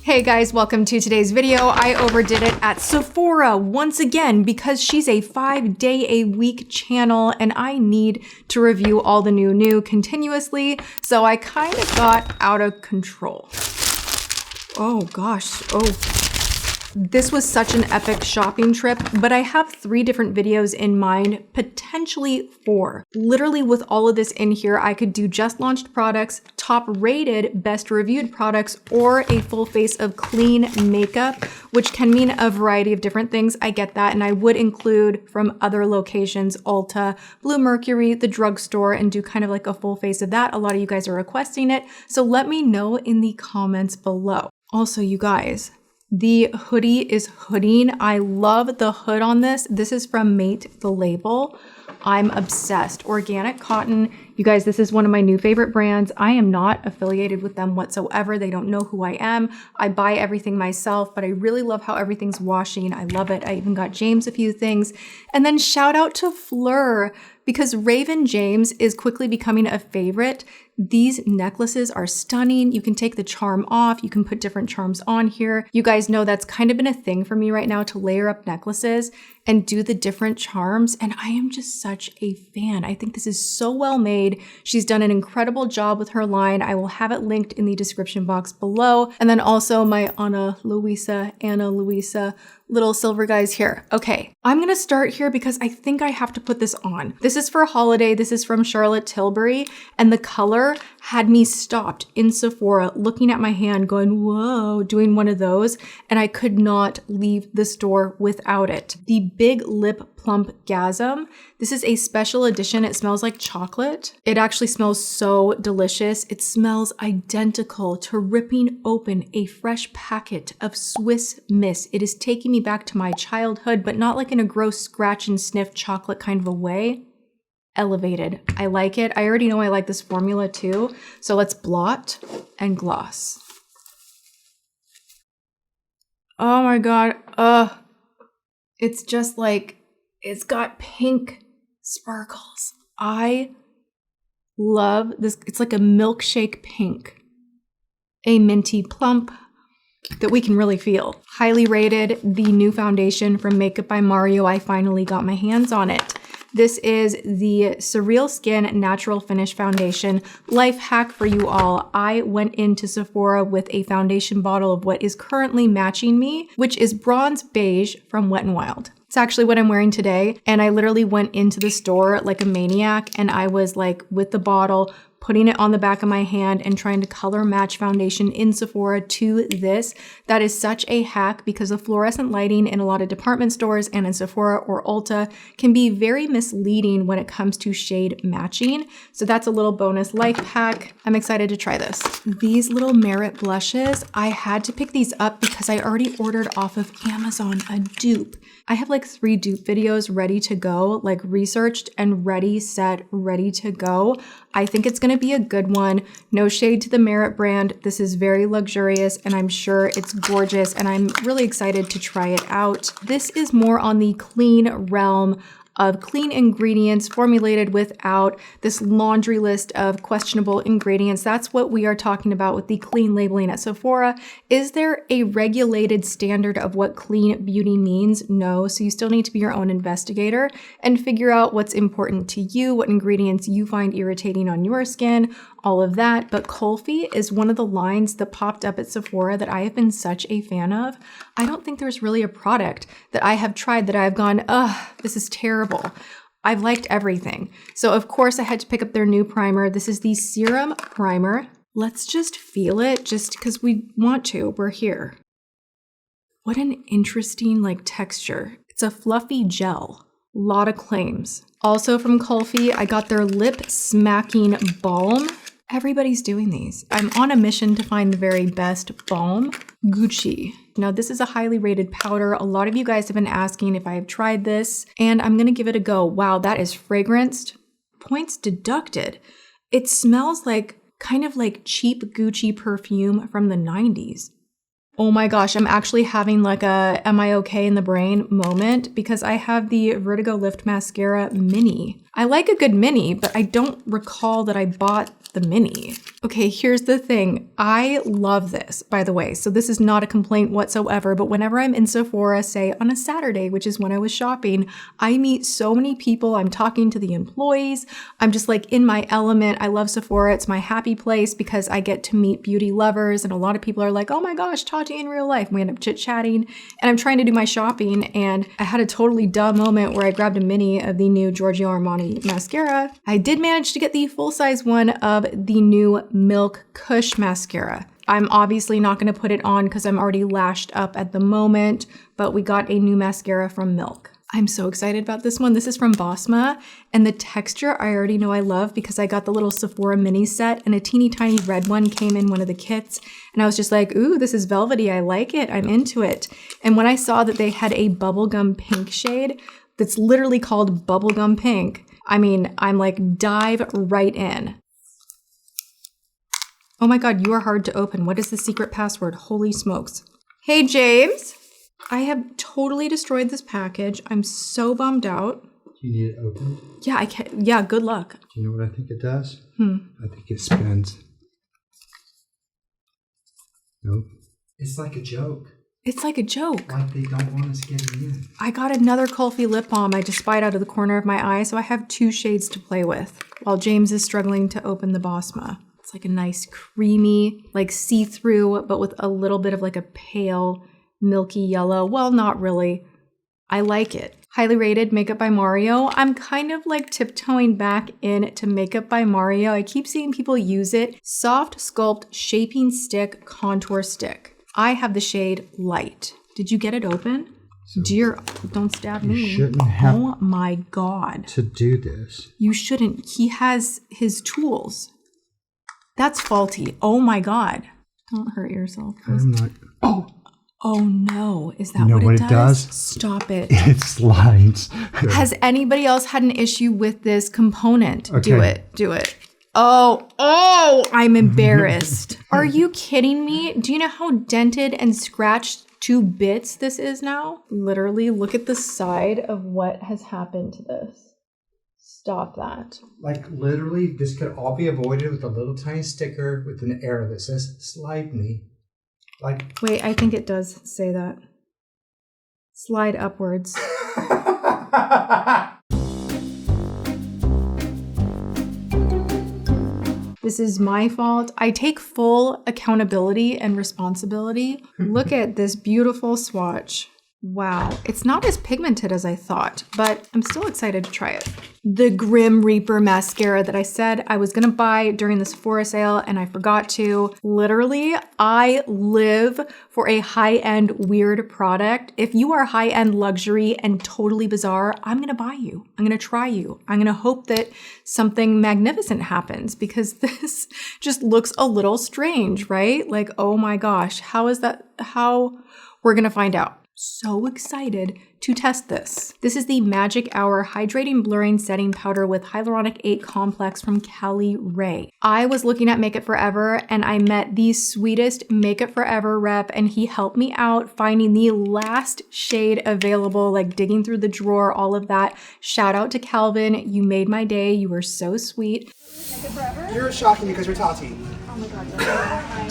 Hey guys, welcome to today's video. I overdid it at Sephora once again because she's a 5-day-a-week channel and I need to review all the new continuously. So I kind of got out of control. Oh gosh, this was such an epic shopping trip, but I have 3 different videos in mind, potentially 4. Literally with all of this in here, I could do just launched products, top rated, best reviewed products, or a full face of clean makeup, which can mean a variety of different things. I get that. And I would include from other locations, Ulta, Blue Mercury, the drugstore, and do kind of like a full face of that. A lot of you guys are requesting it. So let me know in the comments below. Also, you guys, the hoodie is hoodieing. I love the hood on this. This is from Mate the Lable. I'm obsessed. Organic cotton. You guys, this is one of my new favorite brands. I am not affiliated with them whatsoever. They don't know who I am. I buy everything myself, but I really love how everything's washing. I love it. I even got James a few things. And then shout out to Fleur because Raven James is quickly becoming a favorite. These necklaces are stunning. You can take the charm off. You can put different charms on here. You guys know that's kind of been a thing for me right now to layer up necklaces and do the different charms. And I am just such a fan. I think this is so well made. She's done an incredible job with her line. I will have it linked in the description box below. And then also my Anna Luisa little silver guys here. Okay, I'm gonna start here because I think I have to put this on. This is for holiday. This is from Charlotte Tilbury, and the color had me stopped in Sephora looking at my hand going, whoa, doing one of those, and I could not leave the store without it. The Big Lip Plump Gasm. This is a special edition. It smells like chocolate. It actually smells so delicious. It smells identical to ripping open a fresh packet of Swiss Miss. It is taking me back to my childhood, but not like in a gross scratch and sniff chocolate kind of a way. Elevated. I like it. I already know I like this formula too. So let's blot and gloss. Oh my God. It's just like, it's got pink sparkles. I love this. It's like a milkshake pink. A minty plump that we can really feel. Highly rated. The new foundation from Makeup by Mario. I finally got my hands on it. This is the Surreal Skin Natural Finish Foundation. Life hack for you all. I went into Sephora with a foundation bottle of what is currently matching me, which is Bronze Beige from Wet n Wild. It's actually what I'm wearing today. And I literally went into the store like a maniac and I was like with the bottle, putting it on the back of my hand and trying to color match foundation in Sephora to this. That is such a hack because the fluorescent lighting in a lot of department stores and in Sephora or Ulta can be very misleading when it comes to shade matching. So that's a little bonus life hack. I'm excited to try this. These little Merit blushes, I had to pick these up because I already ordered off of Amazon a dupe. I have like 3 dupe videos ready to go, like researched and ready, set, ready to go. I think it's gonna be a good one. No shade to the Merit brand. This is very luxurious and I'm sure it's gorgeous and I'm really excited to try it out. This is more on the clean realm of clean ingredients formulated without this laundry list of questionable ingredients. That's what we are talking about with the clean labeling at Sephora. Is there a regulated standard of what clean beauty means? No, so you still need to be your own investigator and figure out what's important to you, what ingredients you find irritating on your skin, all of that. But Colfie is one of the lines that popped up at Sephora that I have been such a fan of. I don't think there's really a product that I have tried that I've gone, ugh, this is terrible. I've liked everything. So of course I had to pick up their new primer. This is the Serum Primer. Let's just feel it just because we want to. We're here. What an interesting like texture. It's a fluffy gel. Lot of claims. Also from Colfie, I got their Lip Smacking Balm. Everybody's doing these. I'm on a mission to find the very best balm. Gucci. Now this is a highly rated powder. A lot of you guys have been asking if I have tried this and I'm gonna give it a go. Wow, that is fragranced. Points deducted. It smells like kind of like cheap Gucci perfume from the 90s. Oh my gosh, I'm actually having like a am I okay in the brain moment because I have the Vertigo Lift Mascara Mini. I like a good mini, but I don't recall that I bought the mini. Okay, here's the thing. I love this, by the way. So this is not a complaint whatsoever, but whenever I'm in Sephora, say on a Saturday, which is when I was shopping, I meet so many people. I'm talking to the employees. I'm just like in my element. I love Sephora. It's my happy place because I get to meet beauty lovers. And a lot of people are like, oh my gosh, Tati in real life. We end up chit-chatting and I'm trying to do my shopping. And I had a totally dumb moment where I grabbed a mini of the new Giorgio Armani mascara. I did manage to get the full-size one of the new Milk Kush mascara. I'm obviously not going to put it on because I'm already lashed up at the moment, but we got a new mascara from Milk. I'm so excited about this one. This is from Basma, and the texture I already know I love because I got the little Sephora mini set and a teeny tiny red one came in one of the kits. And I was just like, ooh, this is velvety. I like it. I'm into it. And when I saw that they had a bubblegum pink shade that's literally called Bubblegum Pink, I mean, I'm like, dive right in. Oh my God, you are hard to open. What is the secret password? Holy smokes. Hey, James. I have totally destroyed this package. I'm so bummed out. Do you need it open? Yeah, I can. Yeah, good luck. Do you know what I think it does? I think it spins. Nope. It's like a joke. It's like a joke. Like they don't want us getting in. I got another Kulfi lip balm I just spied out of the corner of my eye, so I have 2 shades to play with, while James is struggling to open the Basma. It's like a nice creamy, like see-through, but with a little bit of like a pale, milky yellow. Well, not really. I like it. Highly rated Makeup by Mario. I'm kind of like tiptoeing back into Makeup by Mario. I keep seeing people use it. SoftSculpt Shaping Stick Contour Stick. I have the shade Light. Did you get it open? So dear, don't stab me. You shouldn't have. Oh my God. To do this. You shouldn't. He has his tools. That's faulty. Oh my God. Don't hurt yourself. I'm not. Oh no. Is that You know what it does? does? Stop it. It slides. Has anybody else had an issue with this component? Okay. Do it. Oh, I'm embarrassed. Are you kidding me? Do you know how dented and scratched to bits this is now? Literally, look at the side of what has happened to this. Stop that. Like literally, this could all be avoided with a little tiny sticker with an arrow that says "Slide me." Like, wait, I think it does say that. Slide upwards. This is my fault. I take full accountability and responsibility. Look at this beautiful swatch. Wow, it's not as pigmented as I thought, but I'm still excited to try it. The Grim Reaper mascara that I said I was gonna buy during the Sephora sale and I forgot to. Literally, I live for a high-end weird product. If you are high-end luxury and totally bizarre, I'm gonna buy you. I'm gonna try you. I'm gonna hope that something magnificent happens because this just looks a little strange, right? Like, oh my gosh, how is that? How? We're gonna find out. So excited to test this. This is the Magic Hour Hydrating Blurring Setting Powder with Hyaluronic 8 Complex from Caliray. I was looking at Make It Forever and I met the sweetest Make It Forever rep and he helped me out finding the last shade available, like digging through the drawer, all of that. Shout out to Calvin. You made my day. You were so sweet. Make It Forever? You're shocking because you're Tati. Oh my God. Hi.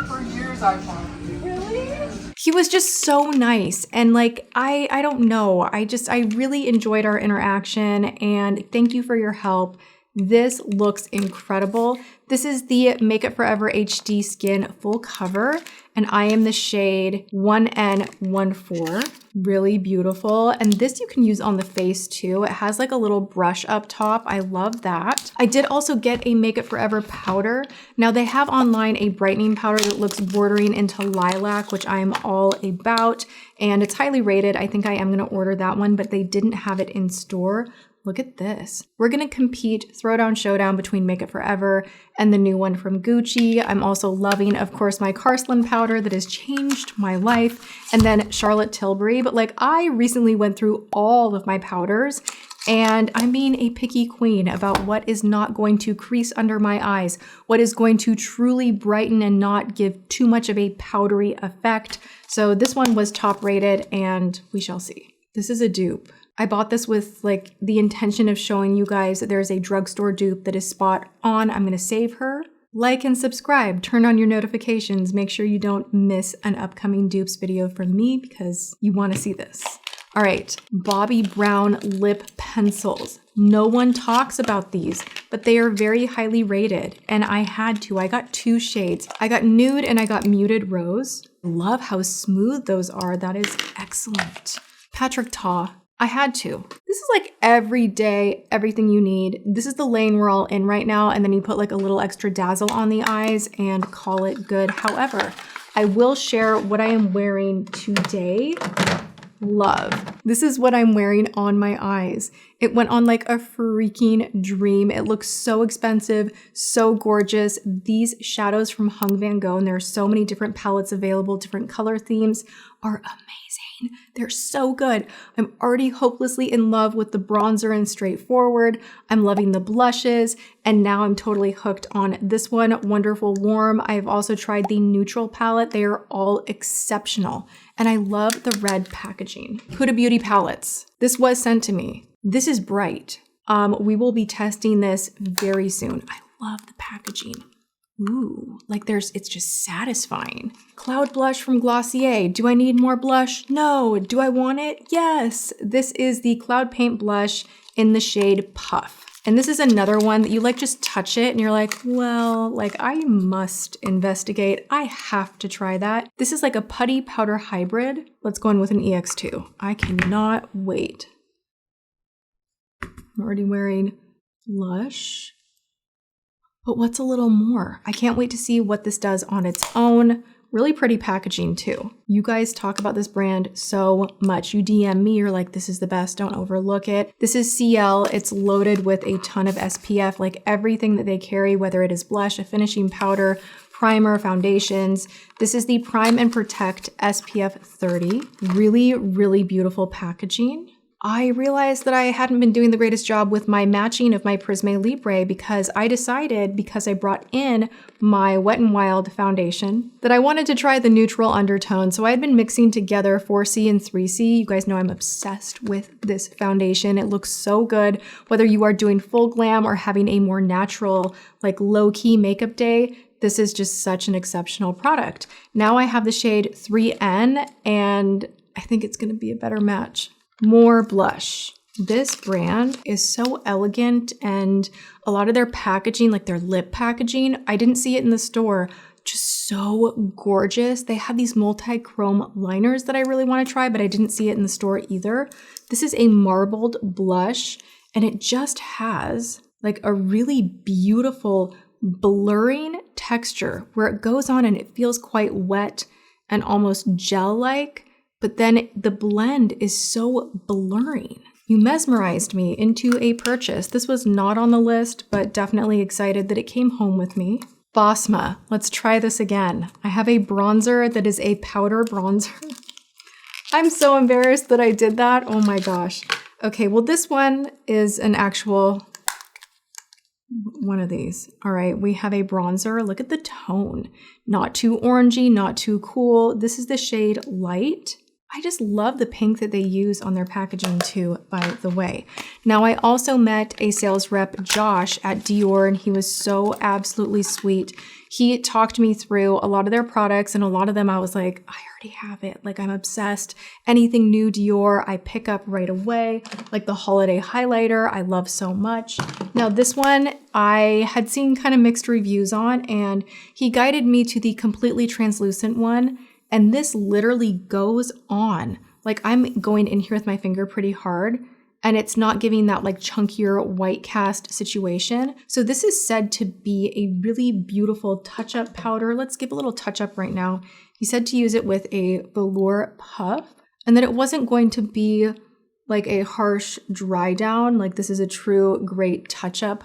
For years I've followed you. Really? He was just so nice. And like, I don't know. I really enjoyed our interaction and thank you for your help. This looks incredible. This is the Make It Forever HD Skin Full Cover, and I am the shade 1N14. Really beautiful. And this you can use on the face too. It has like a little brush up top. I love that. I did also get a Make It Forever powder. Now they have online a brightening powder that looks bordering into lilac, which I'm all about, and it's highly rated. I think I am gonna order that one, but they didn't have it in store. Look at this. We're gonna compete throwdown showdown between Make It Forever and the new one from Gucci. I'm also loving, of course, my Carslin powder that has changed my life, and then Charlotte Tilbury. But like, I recently went through all of my powders and I'm being a picky queen about what is not going to crease under my eyes, what is going to truly brighten and not give too much of a powdery effect. So this one was top rated and we shall see. This is a dupe. I bought this with like the intention of showing you guys that there's a drugstore dupe that is spot on. I'm gonna save her. Like and subscribe, turn on your notifications, make sure you don't miss an upcoming dupes video from me because you wanna see this. All right, Bobbi Brown lip pencils. No one talks about these, but they are very highly rated, and I had to. I got 2 shades. I got Nude and I got Muted Rose. Love how smooth those are. That is excellent. Patrick Ta. I had to. This is like every day, everything you need. This is the lane we're all in right now, and then you put like a little extra dazzle on the eyes and call it good. However, I will share what I am wearing today. Love. This is what I'm wearing on my eyes. It went on like a freaking dream. It looks so expensive, so gorgeous. These shadows from Hung Van Gogh, and there are so many different palettes available, different color themes, are amazing. They're so good. I'm already hopelessly in love with the bronzer and Straightforward. I'm loving the blushes, and now I'm totally hooked on this one, Wonderful Warm. I've also tried the neutral palette. They are all exceptional. And I love the red packaging. Huda Beauty palettes. This was sent to me. This is bright. We will be testing this very soon. I love the packaging. Ooh, like it's just satisfying. Cloud blush from Glossier. Do I need more blush? No. Do I want it? Yes. This is the Cloud Paint blush in the shade Puff. And this is another one that you like just touch it and you're like, well, like I must investigate. I have to try that. This is like a putty powder hybrid. Let's go in with an EX2. I cannot wait. I'm already wearing Lush. But what's a little more? I can't wait to see what this does on its own. Really pretty packaging too. You guys talk about this brand so much. You DM me, you're like, this is the best, don't overlook it. This is CL, it's loaded with a ton of SPF, like everything that they carry, whether it is blush, a finishing powder, primer, foundations. This is the Prime and Protect SPF 30. Really, really beautiful packaging. I realized that I hadn't been doing the greatest job with my matching of my Prisme Libre because I decided, because I brought in my Wet n Wild foundation, that I wanted to try the neutral undertone. So I had been mixing together 4C and 3C. You guys know I'm obsessed with this foundation. It looks so good, whether you are doing full glam or having a more natural, like low-key makeup day. This is just such an exceptional product. Now I have the shade 3N, and I think it's gonna be a better match. More blush. This brand is so elegant, and a lot of their packaging, like their lip packaging, I didn't see it in the store, just so gorgeous. They have these multi-chrome liners that I really want to try, but I didn't see it in the store either. This is a marbled blush, and it just has like a really beautiful blurring texture where it goes on and it feels quite wet and almost gel-like. But then the blend is so blurring. You mesmerized me into a purchase. This was not on the list, but definitely excited that it came home with me. Basma, let's try this again. I have a bronzer that is a powder bronzer. I'm so embarrassed that I did that. Oh my gosh. Okay, well this one is an actual one of these. All right, we have a bronzer. Look at the tone. Not too orangey, not too cool. This is the shade Light. I just love the pink that they use on their packaging too, by the way. Now, I also met a sales rep, Josh, at Dior, and he was so absolutely sweet. He talked me through a lot of their products, and a lot of them I was like, I already have it. Like, I'm obsessed. Anything new Dior, I pick up right away. Like the holiday highlighter, I love so much. Now, this one I had seen kind of mixed reviews on, and he guided me to the completely translucent one. And this literally goes on. Like, I'm going in here with my finger pretty hard, and it's not giving that like chunkier white cast situation. So this is said to be a really beautiful touch-up powder. Let's give a little touch-up right now. He said to use it with a velour puff, and that it wasn't going to be like a harsh dry down. Like, this is a true great touch-up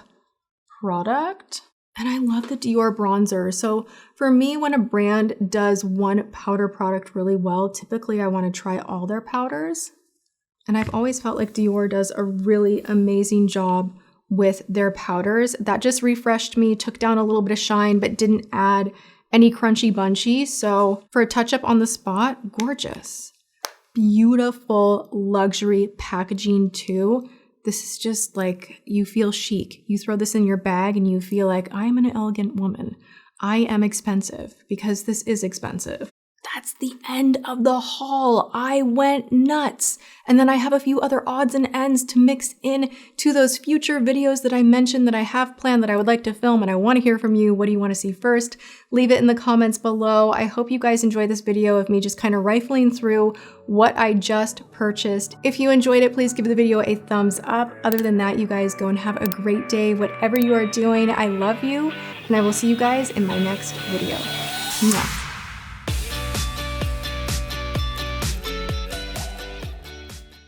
product. And I love the Dior bronzer. So for me, when a brand does one powder product really well, typically I want to try all their powders. And I've always felt like Dior does a really amazing job with their powders. That just refreshed me, took down a little bit of shine, but didn't add any crunchy bunchy. So for a touch up on the spot, gorgeous. beautiful luxury packaging too. This is just like, you feel chic. You throw this in your bag and you feel like, I'm an elegant woman. I am expensive, because this is expensive. That's the end of the haul. I went nuts. And then I have a few other odds and ends to mix in to those future videos that I mentioned that I have planned that I would like to film, and I want to hear from you. What do you want to see first? Leave it in the comments below. I hope you guys enjoyed this video of me just kind of rifling through what I just purchased. If you enjoyed it, please give the video a thumbs up. Other than that, you guys go and have a great day, whatever you are doing. I love you, and I will see you guys in my next video. Mwah.